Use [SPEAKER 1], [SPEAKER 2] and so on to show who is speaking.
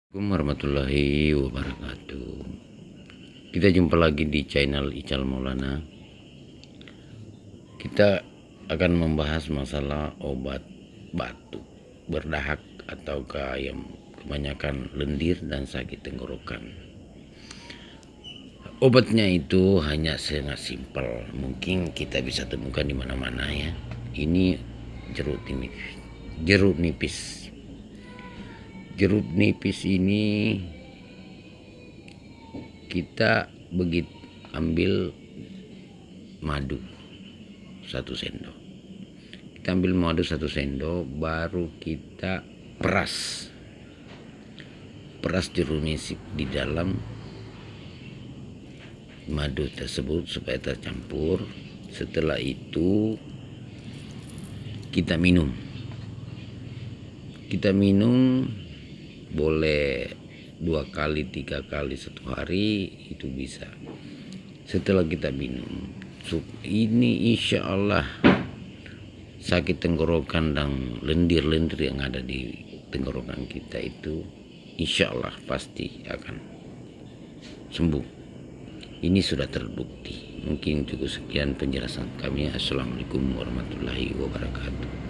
[SPEAKER 1] Assalamualaikum warahmatullahi wabarakatuh. Kita jumpa lagi di channel Ical Maulana. Kita akan membahas masalah obat batuk, berdahak ataukah yang kebanyakan lendir dan sakit tenggorokan. Obatnya itu hanya sangat simpel, mungkin kita bisa temukan di mana-mana ya. Ini jeruk nipis. Jeruk nipis ini kita begitu ambil madu 1 sendok. Kita ambil madu 1 sendok, baru kita peras jeruk nipis di dalam madu tersebut supaya tercampur. Setelah itu kita minum boleh 2 kali 3 kali 1 hari itu bisa. Setelah kita minum ini, insya Allah sakit tenggorokan dan lendir-lendir yang ada di tenggorokan kita itu insya Allah pasti akan sembuh. Ini sudah terbukti. Mungkin cukup sekian penjelasan kami. Assalamualaikum warahmatullahi wabarakatuh.